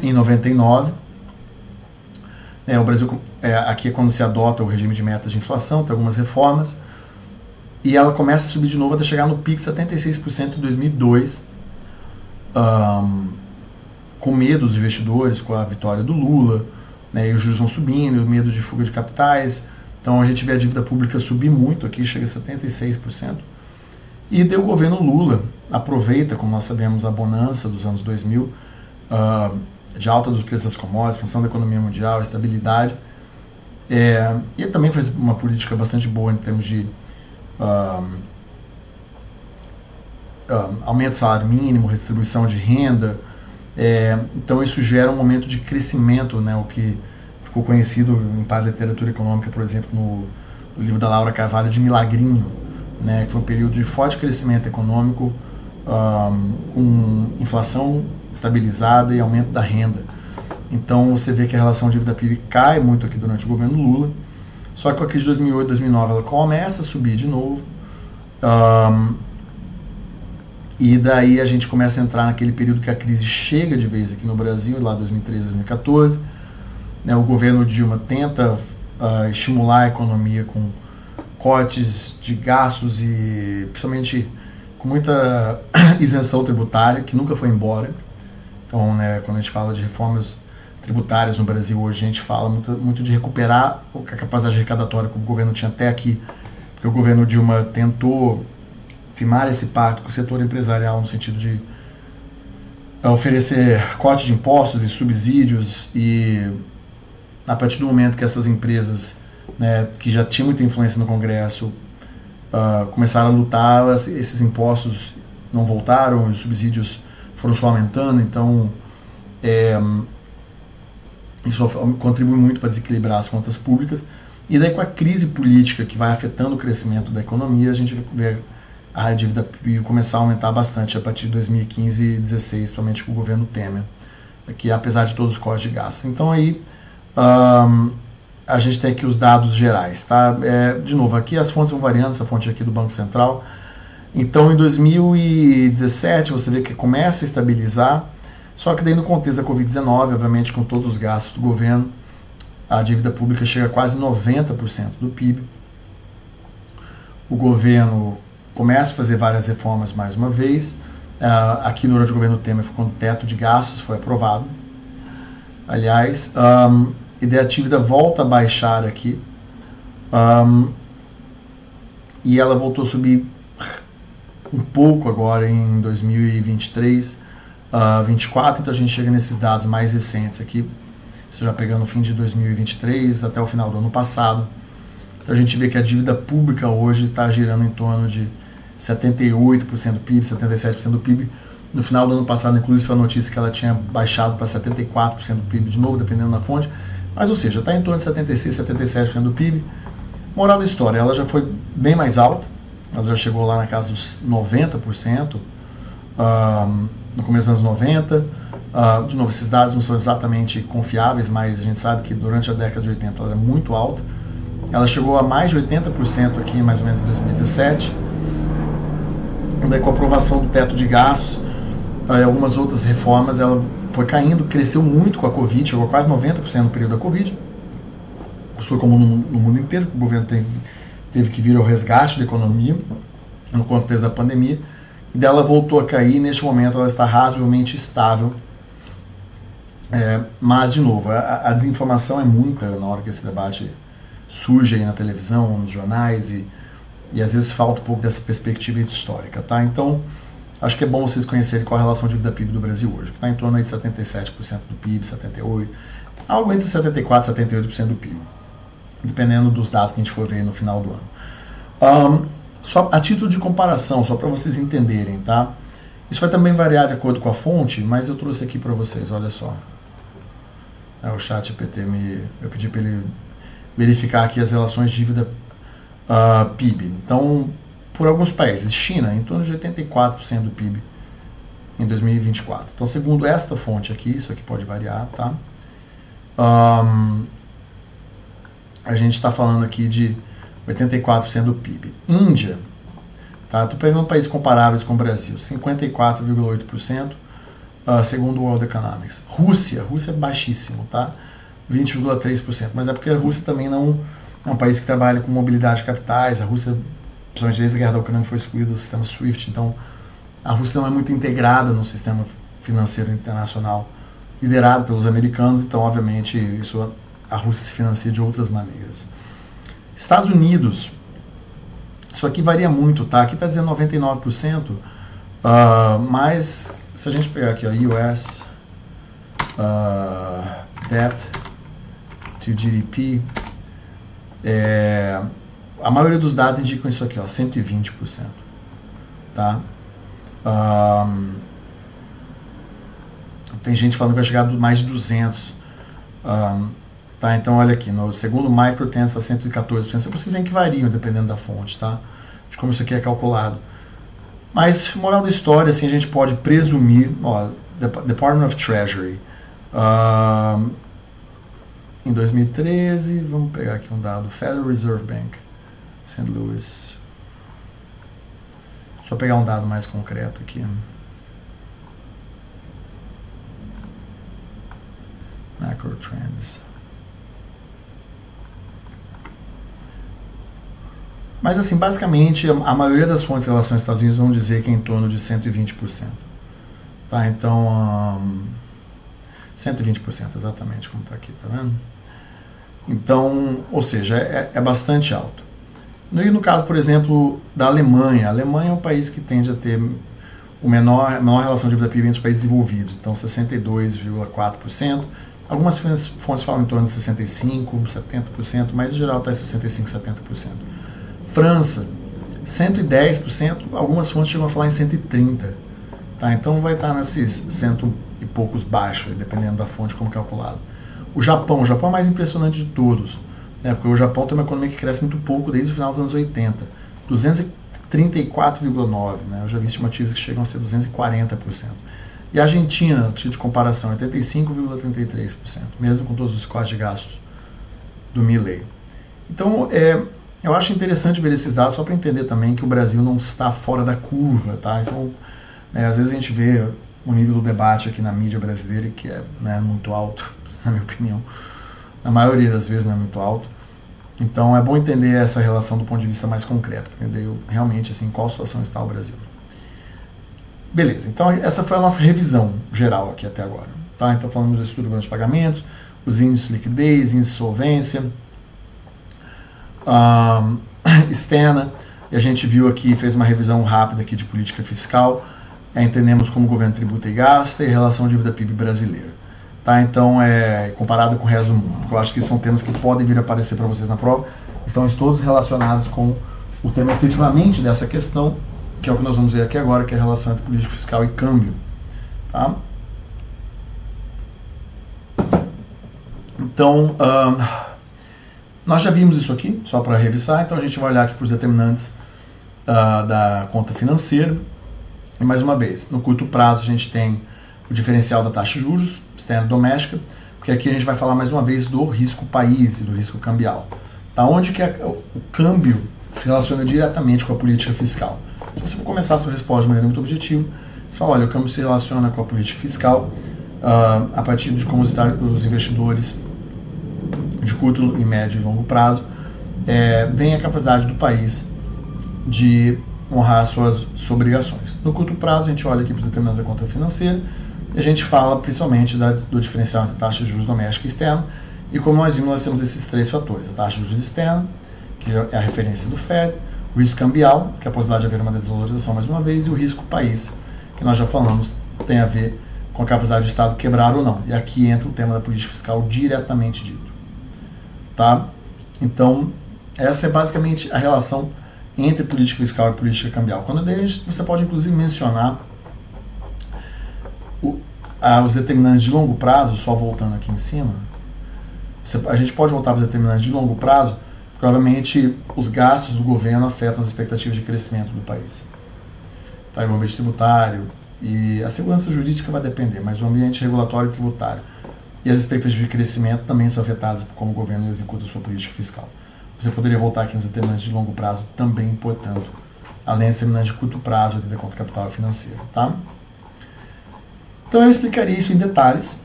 em 99. O Brasil, aqui é quando se adota o regime de metas de inflação, tem algumas reformas, e ela começa a subir de novo até chegar no pico 76% em 2002, com medo dos investidores, com a vitória do Lula, né, e os juros vão subindo, e o medo de fuga de capitais. Então a gente vê a dívida pública subir muito, aqui chega a 76%. E daí o governo Lula aproveita, como nós sabemos, a bonança dos anos 2000, de alta dos preços das commodities, expansão da economia mundial, estabilidade, e também faz uma política bastante boa em termos de aumento do salário mínimo, redistribuição de renda. Então isso gera um momento de crescimento, né, o que ficou conhecido em parte da literatura econômica, por exemplo, no livro da Laura Carvalho, de milagrinho, né, que foi um período de forte crescimento econômico, com inflação estabilizada e aumento da renda. Então você vê que a relação dívida-PIB cai muito aqui durante o governo Lula, só que com a crise de 2008, 2009 ela começa a subir de novo, e daí a gente começa a entrar naquele período que a crise chega de vez aqui no Brasil, lá 2013, 2014, né, o governo Dilma tenta estimular a economia com cortes de gastos e principalmente com muita isenção tributária, que nunca foi embora. Então, né, quando a gente fala de reformas tributárias no Brasil hoje, a gente fala muito de recuperar a capacidade arrecadatória que o governo tinha até aqui, porque o governo Dilma tentou firmar esse pacto com o setor empresarial no sentido de oferecer cortes de impostos e subsídios, e a partir do momento que essas empresas, né, que já tinham muita influência no Congresso, começaram a lutar, esses impostos não voltaram, os subsídios foram só aumentando, então isso contribui muito para desequilibrar as contas públicas. E daí, com a crise política que vai afetando o crescimento da economia, a gente vê a dívida começar a aumentar bastante a partir de 2015 e 2016, principalmente com o governo Temer, que apesar de todos os cortes de gastos. Então aí a gente tem aqui os dados gerais, tá? De novo, aqui as fontes vão variando, essa fonte aqui do Banco Central. Então, em 2017, você vê que começa a estabilizar, só que daí no contexto da Covid-19, obviamente com todos os gastos do governo, a dívida pública chega a quase 90% do PIB. O governo começa a fazer várias reformas mais uma vez. Aqui durante o governo Temer, quando o teto de gastos foi aprovado, aliás, e daí a dívida volta a baixar aqui, e ela voltou a subir um pouco agora em 2023, 2024, então a gente chega nesses dados mais recentes aqui, já pegando o fim de 2023 até o final do ano passado. Então a gente vê que a dívida pública hoje está girando em torno de 78% do PIB, 77% do PIB. No final do ano passado, inclusive, foi a notícia que ela tinha baixado para 74% do PIB de novo, dependendo da fonte, Mas, ou seja, está em torno de 76, 77% do PIB. Moral da história, ela já foi bem mais alta, ela já chegou lá na casa dos 90%, no começo dos anos 90. De novo, esses dados não são exatamente confiáveis, mas a gente sabe que durante a década de 80 ela é muito alta. Ela chegou a mais de 80% aqui, mais ou menos em 2017. Daí, com a aprovação do teto de gastos e algumas outras reformas, ela foi caindo, cresceu muito com a Covid, chegou a quase 90% no período da Covid. Isso foi comum no mundo inteiro, o governo teve que vir ao resgate da economia no contexto da pandemia, e dela voltou a cair, e neste momento ela está razoavelmente estável. Mas, de novo, a desinformação é muita na hora que esse debate surge aí na televisão, nos jornais, e às vezes falta um pouco dessa perspectiva histórica, tá? Então, acho que é bom vocês conhecerem qual a relação de dívida PIB do Brasil hoje, que está em torno aí de 77% do PIB, 78%, algo entre 74% e 78% do PIB, dependendo dos dados que a gente for ver no final do ano. Só a título de comparação, só para vocês entenderem, tá? Isso vai também variar de acordo com a fonte, mas eu trouxe aqui para vocês, olha só. O ChatGPT eu pedi para ele verificar aqui as relações dívida PIB. Então, por alguns países, China, em torno de 84% do PIB em 2024. Então, segundo esta fonte aqui, isso aqui pode variar, tá? A gente está falando aqui de 84% do PIB. Índia, tá? Estou pegando países comparáveis com o Brasil, 54,8%, segundo o World Economics. Rússia é baixíssimo, tá? 20,3%, mas é porque a Rússia também não é um país que trabalha com mobilidade de capitais. A Rússia, principalmente desde a guerra da Ucrânia, foi excluída do sistema SWIFT, então a Rússia não é muito integrada no sistema financeiro internacional liderado pelos americanos, então obviamente a Rússia se financia de outras maneiras. Estados Unidos, isso aqui varia muito, tá? Aqui está dizendo 99%, mas se a gente pegar aqui, ó, US Debt to GDP, a maioria dos dados indicam isso aqui, ó, 120%, tá? Tem gente falando que vai chegar a mais de 200%, tá? Então olha aqui, no segundo Microtens está 114%, vocês veem que variam dependendo da fonte, tá? De como isso aqui é calculado. Mas, moral da história, assim, a gente pode presumir, ó, Department of Treasury, em 2013, vamos pegar aqui um dado, Federal Reserve Bank, St. Louis. Só pegar um dado mais concreto aqui. Macro Trends. Mas, assim, basicamente, a maioria das fontes em relação aos Estados Unidos vão dizer que é em torno de 120%. Tá? Então, 120%, exatamente como está aqui, tá vendo? Então, ou seja, é bastante alto. E no caso, por exemplo, da Alemanha. A Alemanha é um país que tende a ter a menor relação de dívida PIB entre os países desenvolvidos. Então, 62,4%. Algumas fontes falam em torno de 65%, 70%, mas em geral está em 65%, 70%. França, 110%, algumas fontes chegam a falar em 130%. Tá? Então vai estar nesses cento e poucos baixos, dependendo da fonte como calculado. O Japão é o mais impressionante de todos, né? Porque o Japão tem uma economia que cresce muito pouco desde o final dos anos 80, 234,9%, né? Eu já vi estimativas que chegam a ser 240%. E a Argentina, título de comparação, 85,33%, mesmo com todos os cortes de gastos do Milei. Então, eu acho interessante ver esses dados só para entender também que o Brasil não está fora da curva, tá? Então, às vezes a gente vê o nível do debate aqui na mídia brasileira, que é, né, muito alto, na minha opinião. Na maioria das vezes não é muito alto. Então é bom entender essa relação do ponto de vista mais concreto, entender realmente assim, qual situação está o Brasil. Beleza, então essa foi a nossa revisão geral aqui até agora. Tá? Então falamos do estudo do balanço de pagamentos, os índices de liquidez, índice de solvência, externa, e a gente viu aqui, fez uma revisão rápida aqui de política fiscal, entendemos como o governo tributa e gasta e relação dívida PIB brasileira. Tá? Então, comparado com o resto do mundo, eu acho que são temas que podem vir a aparecer para vocês na prova, estão todos relacionados com o tema efetivamente dessa questão, que é o que nós vamos ver aqui agora, que é a relação entre política fiscal e câmbio. Tá? Então, nós já vimos isso aqui, só para revisar, então a gente vai olhar aqui para os determinantes da conta financeira. E mais uma vez, no curto prazo a gente tem o diferencial da taxa de juros externa e doméstica, porque aqui a gente vai falar mais uma vez do risco país e do risco cambial. Tá? Onde que o câmbio se relaciona diretamente com a política fiscal. Se você for começar a sua resposta de maneira muito objetiva, você fala, olha, o câmbio se relaciona com a política fiscal a partir de como estão os investidores de curto, e médio e longo prazo, vem a capacidade do país de honrar suas obrigações. No curto prazo, a gente olha aqui para os determinantes da conta financeira e a gente fala principalmente do diferencial entre taxa de juros doméstica e externa, e como nós vimos, nós temos esses três fatores: a taxa de juros externa, que é a referência do Fed, o risco cambial, que é a possibilidade de haver uma desvalorização mais uma vez, e o risco país, que nós já falamos, tem a ver com a capacidade do Estado quebrar ou não. E aqui entra o tema da política fiscal diretamente dito. Tá? Então, essa é basicamente a relação entre política fiscal e política cambial. Quando você pode inclusive mencionar os determinantes de longo prazo, só voltando aqui em cima, a gente pode voltar para os determinantes de longo prazo, porque obviamente os gastos do governo afetam as expectativas de crescimento do país. Tá? O ambiente tributário e a segurança jurídica vai depender, mas o ambiente regulatório e tributário e as expectativas de crescimento também são afetadas por como o governo executa a sua política fiscal. Você poderia voltar aqui nos determinantes de longo prazo também, portanto, além dos determinantes de curto prazo e da conta capital financeira. Tá? Então eu explicaria isso em detalhes,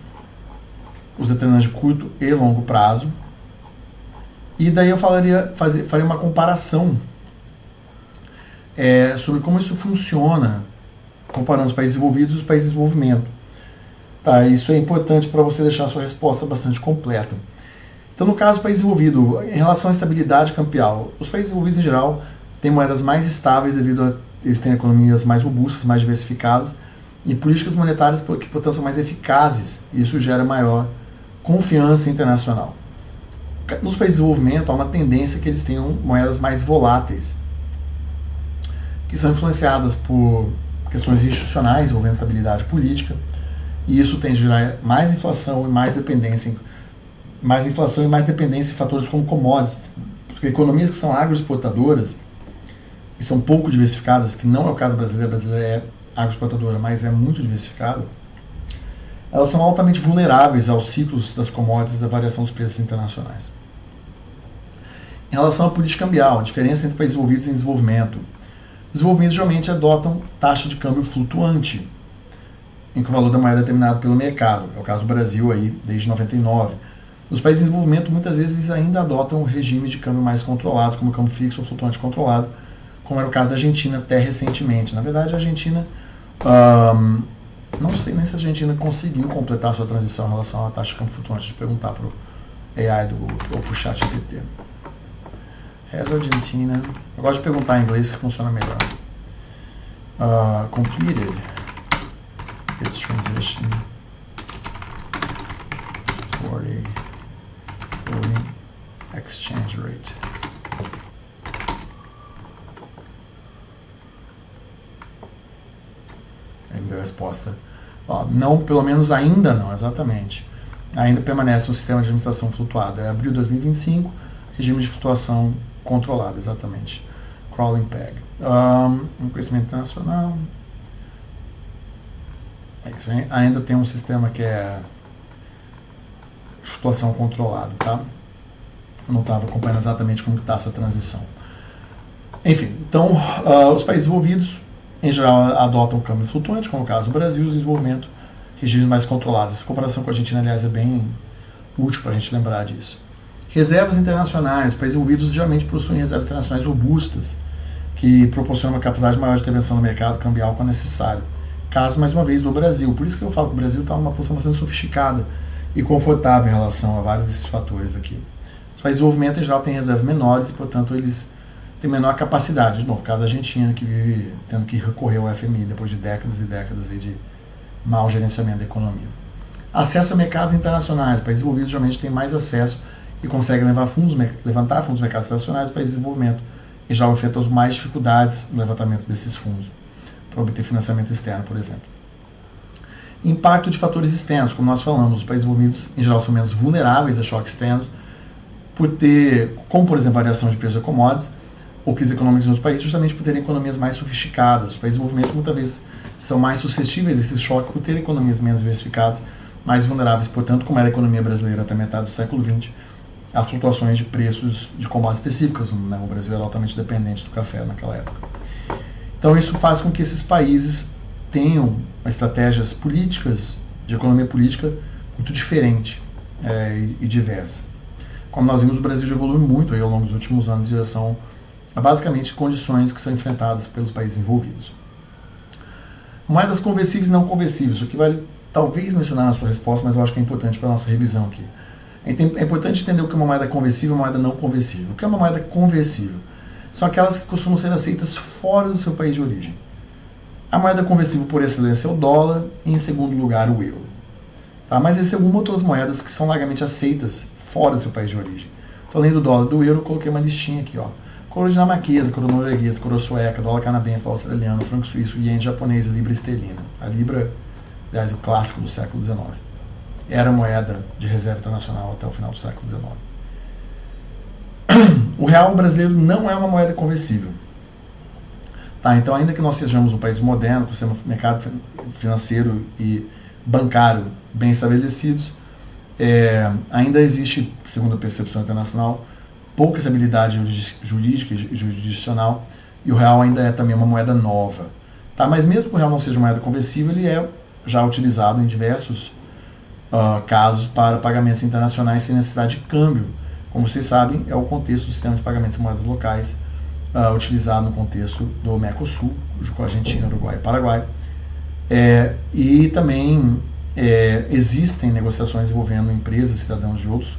os determinantes de curto e longo prazo, e daí eu faria uma comparação sobre como isso funciona, comparando os países desenvolvidos e os países de desenvolvimento. Tá, isso é importante para você deixar a sua resposta bastante completa. Então, no caso do país desenvolvido, em relação à estabilidade cambial, os países desenvolvidos em geral têm moedas mais estáveis devido a eles terem economias mais robustas, mais diversificadas e políticas monetárias que, portanto, são mais eficazes. E isso gera maior confiança internacional. Nos países de desenvolvimento, há uma tendência que eles tenham moedas mais voláteis, que são influenciadas por questões institucionais envolvendo estabilidade política, e isso tende a gerar mais inflação e mais dependência em fatores como commodities, porque economias que são agroexportadoras e são pouco diversificadas, que não é o caso brasileiro, a brasileira é agroexportadora, mas é muito diversificada, elas são altamente vulneráveis aos ciclos das commodities e da variação dos preços internacionais. Em relação à política cambial, a diferença entre países desenvolvidos e em desenvolvimento. Os desenvolvimentos geralmente adotam taxa de câmbio flutuante, em que o valor da moeda é determinado pelo mercado. É o caso do Brasil aí, desde 99. Os países em desenvolvimento, muitas vezes, eles ainda adotam regimes de câmbio mais controlados, como o câmbio fixo ou flutuante controlado, como era o caso da Argentina até recentemente. Na verdade, a Argentina, não sei nem se a Argentina conseguiu completar a sua transição em relação à taxa de câmbio flutuante. Deixa eu perguntar para o AI ou para o chat GPT. Has Argentina... Eu gosto de perguntar em inglês que funciona melhor. Completed its transition for a floating exchange rate. Aí me deu a resposta. Não, pelo menos ainda não, exatamente. Ainda permanece um sistema de administração flutuado. É abril de 2025, regime de flutuação controlado, exatamente. Crawling peg. Um crescimento internacional. Isso, ainda tem um sistema que é flutuação controlada, tá? Eu não estava acompanhando exatamente como está essa transição. Enfim, então, os países desenvolvidos, em geral, adotam o câmbio flutuante, como no caso do Brasil, os desenvolvimento, regimes mais controlados. Essa comparação com a Argentina, aliás, é bem útil para a gente lembrar disso. Reservas internacionais. Os países envolvidos geralmente possuem reservas internacionais robustas, que proporcionam uma capacidade maior de intervenção no mercado cambial quando necessário. Caso, mais uma vez, do Brasil. Por isso que eu falo que o Brasil está numa posição bastante sofisticada e confortável em relação a vários desses fatores aqui. Os países de desenvolvimento, em geral, têm reservas menores e, portanto, eles têm menor capacidade. De novo, no caso da Argentina, que vive tendo que recorrer ao FMI depois de décadas e décadas de mau gerenciamento da economia. Acesso a mercados internacionais. Os países desenvolvidos geralmente têm mais acesso e conseguem levantar fundos dos mercados internacionais. Os países de desenvolvimento e já enfrentam mais dificuldades no levantamento desses fundos para obter financiamento externo, por exemplo. Impacto de fatores externos, como nós falamos, os países envolvidos em geral são menos vulneráveis a choques externos, como por exemplo, variação de preços de commodities ou crise econômica em outros países, justamente por terem economias mais sofisticadas. Os países em desenvolvimento muitas vezes são mais suscetíveis a esses choques por terem economias menos diversificadas, mais vulneráveis, portanto, como era a economia brasileira até metade do século XX, a flutuações de preços de commodities específicas. Né? O Brasil era altamente dependente do café naquela época. Então isso faz com que esses países tenham estratégias políticas, de economia política, muito diferente e diversa. Como nós vimos, o Brasil já evoluiu muito aí, ao longo dos últimos anos em direção a basicamente condições que são enfrentadas pelos países envolvidos. Moedas conversíveis e não conversíveis, o que vale talvez mencionar na sua resposta, mas eu acho que é importante para a nossa revisão aqui. É importante entender o que é uma moeda conversível e uma moeda não conversível. O que é uma moeda conversível? São aquelas que costumam ser aceitas fora do seu país de origem. A moeda conversível por excelência é o dólar e, em segundo lugar, o euro. Tá? Mas existem algumas outras moedas que são largamente aceitas fora do seu país de origem. Então, além do dólar e do euro, eu coloquei uma listinha aqui. Coroa dinamarquesa, coroa norueguesa, coroa sueca, dólar canadense, dólar australiano, franco suíço, iene japonês, libra esterlina. A libra, aliás, o clássico do século XIX. Era moeda de reserva internacional até o final do século XIX. O real brasileiro não é uma moeda conversível. Tá, então, ainda que nós sejamos um país moderno, com um mercado financeiro e bancário bem estabelecidos, ainda existe, segundo a percepção internacional, pouca estabilidade jurídica e jurisdicional, e o real ainda é também uma moeda nova. Tá, mas mesmo que o real não seja uma moeda conversível, ele é já utilizado em diversos casos para pagamentos internacionais sem necessidade de câmbio. Como vocês sabem, é o contexto do sistema de pagamentos em moedas locais, utilizado no contexto do Mercosul, com a Argentina, Uruguai e Paraguai. E também existem negociações envolvendo empresas, cidadãos de outros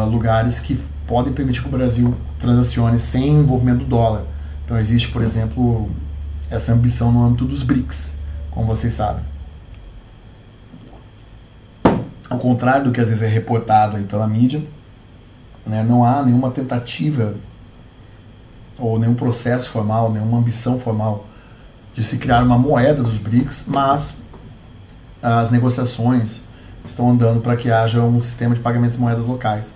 lugares que podem permitir que o Brasil transacione sem envolvimento do dólar. Então existe, por exemplo, essa ambição no âmbito dos BRICS, como vocês sabem. Ao contrário do que às vezes é reportado aí pela mídia, né, não há nenhuma tentativa ou nenhum processo formal, nenhuma ambição formal de se criar uma moeda dos BRICS, mas as negociações estão andando para que haja um sistema de pagamentos em moedas locais,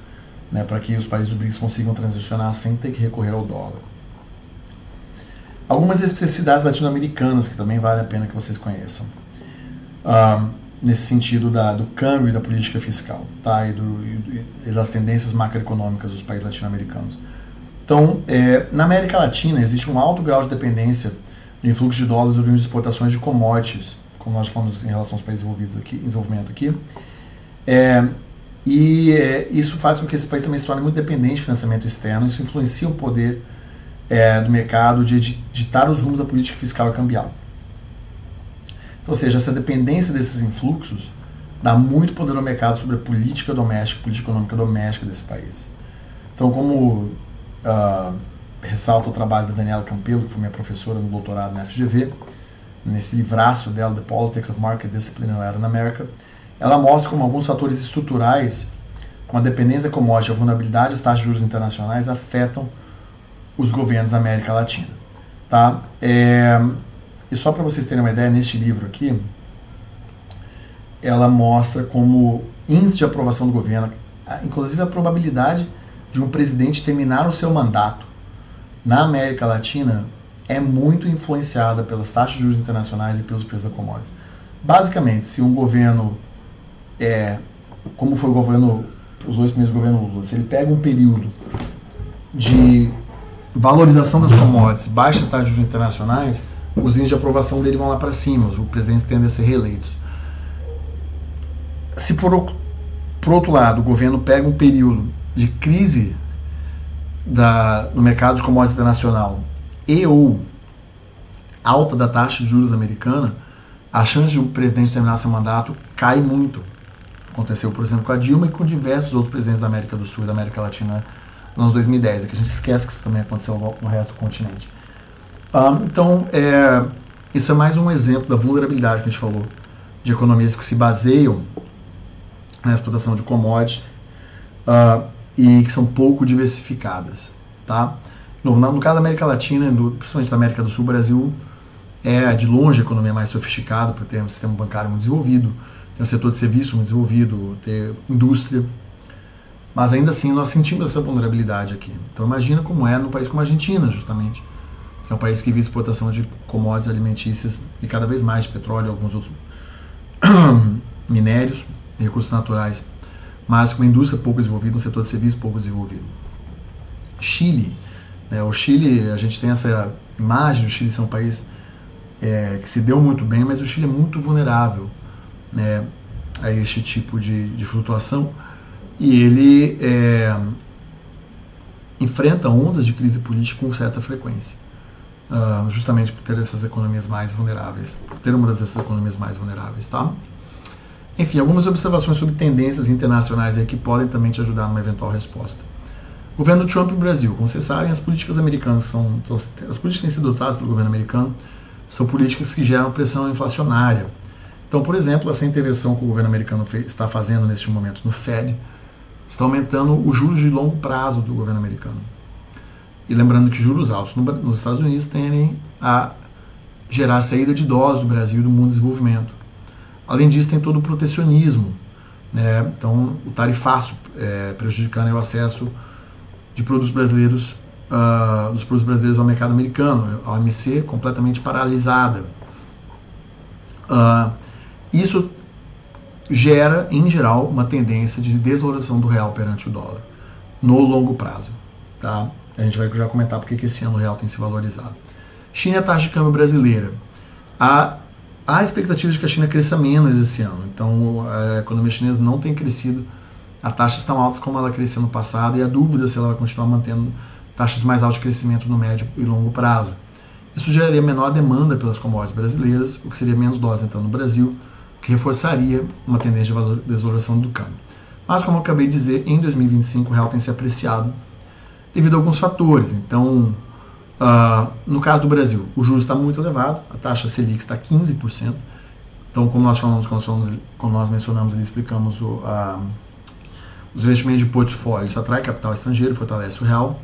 né, para que os países do BRICS consigam transicionar sem ter que recorrer ao dólar. Algumas especificidades latino-americanas que também vale a pena que vocês conheçam, nesse sentido do câmbio e da política fiscal, tá, e das tendências macroeconômicas dos países latino-americanos. Então, na América Latina existe um alto grau de dependência de influxo de dólares oriundos de exportações de commodities, como nós falamos em relação aos países envolvidos aqui, em desenvolvimento aqui. Isso faz com que esse país também se torne muito dependente de financiamento externo. Isso influencia o poder do mercado de ditar os rumos da política fiscal e cambial. Então, ou seja, essa dependência desses influxos dá muito poder ao mercado sobre a política doméstica, política econômica doméstica desse país. Então, como ressalta o trabalho da Daniela Campelo, que foi minha professora no doutorado na FGV, nesse livraço dela, The Politics of Market Discipline in Latin America, ela mostra como alguns fatores estruturais, como a dependência da commodity e a vulnerabilidade às taxas de juros internacionais, afetam os governos da América Latina. Tá? E só para vocês terem uma ideia, neste livro aqui, ela mostra como índice de aprovação do governo, inclusive a probabilidade de um presidente terminar o seu mandato na América Latina é muito influenciada pelas taxas de juros internacionais e pelos preços da commodities. Basicamente, se um governo como foi os dois primeiros governos Lula, se ele pega um período de valorização das commodities, baixas taxas de juros internacionais, os índices de aprovação dele vão lá para cima, os presidentes tendem a ser reeleitos. Se por outro lado o governo pega um período de crise no mercado de commodities internacional ou alta da taxa de juros americana, a chance de o presidente terminar seu mandato cai muito. Aconteceu, por exemplo, com a Dilma e com diversos outros presidentes da América do Sul e da América Latina nos anos 2010, que a gente esquece que isso também aconteceu no resto do continente. Então, isso é mais um exemplo da vulnerabilidade que a gente falou, de economias que se baseiam na explotação de commodities e que são pouco diversificadas. Tá? No caso da América Latina, principalmente da América do Sul, o Brasil é de longe a economia mais sofisticada, por ter um sistema bancário muito desenvolvido, tem um setor de serviço muito desenvolvido, ter indústria, mas ainda assim nós sentimos essa vulnerabilidade aqui. Então imagina como é num país como a Argentina, justamente. É um país que vive exportação de commodities alimentícias e cada vez mais de petróleo e alguns outros minérios e recursos naturais, mas com uma indústria pouco desenvolvida, um setor de serviço pouco desenvolvido. Chile, né? O Chile, a gente tem essa imagem do Chile ser um país que se deu muito bem, mas o Chile é muito vulnerável, né, a este tipo de flutuação, e ele enfrenta ondas de crise política com certa frequência, justamente por ter essas economias mais vulneráveis, por ter uma dessas economias mais vulneráveis, tá? Enfim, algumas observações sobre tendências internacionais aí que podem também te ajudar numa eventual resposta. O governo Trump no Brasil, como vocês sabem, as políticas americanas as políticas que têm sido adotadas pelo governo americano são políticas que geram pressão inflacionária. Então, por exemplo, essa intervenção que o governo americano está fazendo neste momento no Fed está aumentando os juros de longo prazo do governo americano. E lembrando que juros altos nos Estados Unidos tendem a gerar a saída de dólares do Brasil e do mundo em desenvolvimento. Além disso, tem todo o protecionismo, né? Então, o tarifaço prejudicando o acesso de produtos brasileiros, dos produtos brasileiros ao mercado americano, a OMC completamente paralisada. Isso gera, em geral, uma tendência de desvalorização do real perante o dólar no longo prazo, tá? A gente vai já comentar porque que esse ano o real tem se valorizado. China e a taxa de câmbio brasileira. Há expectativa de que a China cresça menos esse ano, então a economia chinesa não tem crescido a taxas tão altas como ela cresceu no passado, e a dúvida se ela vai continuar mantendo taxas mais altas de crescimento no médio e longo prazo. Isso geraria menor demanda pelas commodities brasileiras, o que seria menos dólares entrando no Brasil, o que reforçaria uma tendência de desvalorização do câmbio. Mas, como eu acabei de dizer, em 2025 o real tem se apreciado devido a alguns fatores. Então, no caso do Brasil, o juros está muito elevado, a taxa Selic está 15%. Então, como nós mencionamos ali, explicamos os investimentos de portfólio, isso atrai capital estrangeiro, fortalece o real.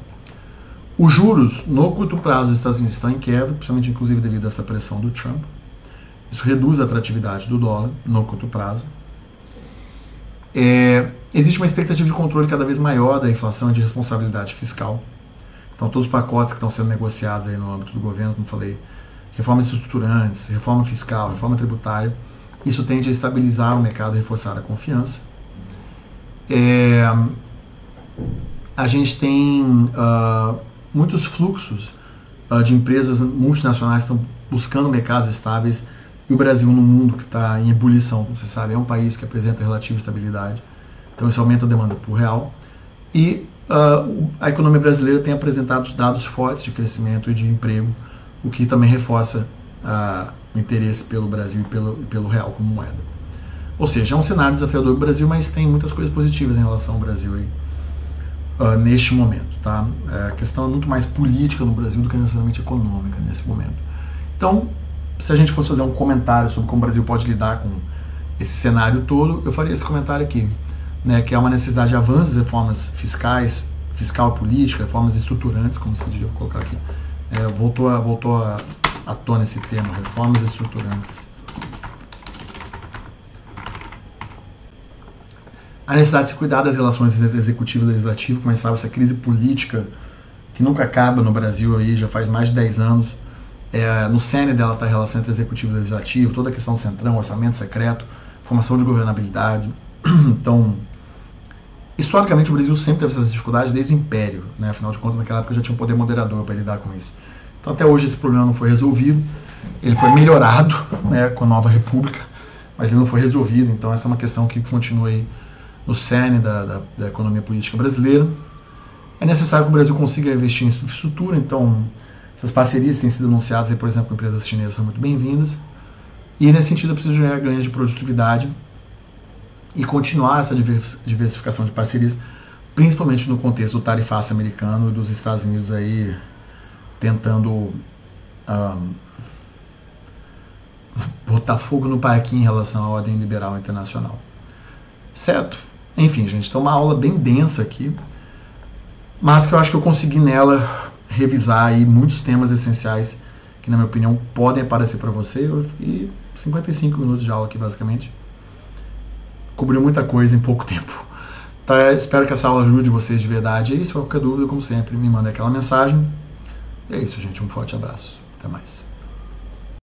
Os juros no curto prazo dos Estados Unidos estão em queda, principalmente inclusive devido a essa pressão do Trump. Isso reduz a atratividade do dólar no curto prazo. Existe uma expectativa de controle cada vez maior da inflação e de responsabilidade fiscal. Então, todos os pacotes que estão sendo negociados aí no âmbito do governo, como falei, reformas estruturantes, reforma fiscal, reforma tributária, isso tende a estabilizar o mercado e reforçar a confiança. A gente tem muitos fluxos de empresas multinacionais que estão buscando mercados estáveis, e o Brasil, no mundo que está em ebulição, como você sabe, é um país que apresenta relativa estabilidade, então isso aumenta a demanda por real, e a economia brasileira tem apresentado dados fortes de crescimento e de emprego, o que também reforça o interesse pelo Brasil e pelo real como moeda. Ou seja, é um cenário desafiador do Brasil, mas tem muitas coisas positivas em relação ao Brasil aí, neste momento. Tá? A questão é muito mais política no Brasil do que necessariamente econômica nesse momento. Então, se a gente fosse fazer um comentário sobre como o Brasil pode lidar com esse cenário todo, eu faria esse comentário aqui, né, que há uma necessidade de avanços, reformas fiscais, fiscal política, reformas estruturantes, como se diria, vou colocar aqui. Voltou à tona esse termo, reformas estruturantes. A necessidade de se cuidar das relações entre executivo e legislativo, começava essa crise política que nunca acaba no Brasil, aí, já faz mais de 10 anos. No cerne dela está a relação entre executivo e legislativo, toda a questão do centrão, orçamento secreto, formação de governabilidade. Então, historicamente o Brasil sempre teve essas dificuldades desde o Império, né? Afinal de contas naquela época já tinha um poder moderador para lidar com isso. Então até hoje esse problema não foi resolvido, ele foi melhorado, né, com a nova república, mas ele não foi resolvido, então essa é uma questão que continua aí no cerne da economia política brasileira. É necessário que o Brasil consiga investir em infraestrutura, então essas parcerias que têm sido anunciadas, aí, por exemplo, com empresas chinesas são muito bem-vindas, e nesse sentido é preciso gerar ganhos de produtividade e continuar essa diversificação de parcerias, principalmente no contexto do tarifaço americano e dos Estados Unidos aí tentando botar fogo no parquinho em relação à ordem liberal internacional. Certo? Enfim, gente, então uma aula bem densa aqui, mas que eu acho que eu consegui nela revisar aí muitos temas essenciais que na minha opinião podem aparecer para você. Eu fiquei 55 minutos de aula aqui basicamente. Cobriu muita coisa em pouco tempo. Tá, espero que essa aula ajude vocês de verdade. E se for qualquer dúvida, como sempre, me manda aquela mensagem. E é isso, gente. Um forte abraço. Até mais.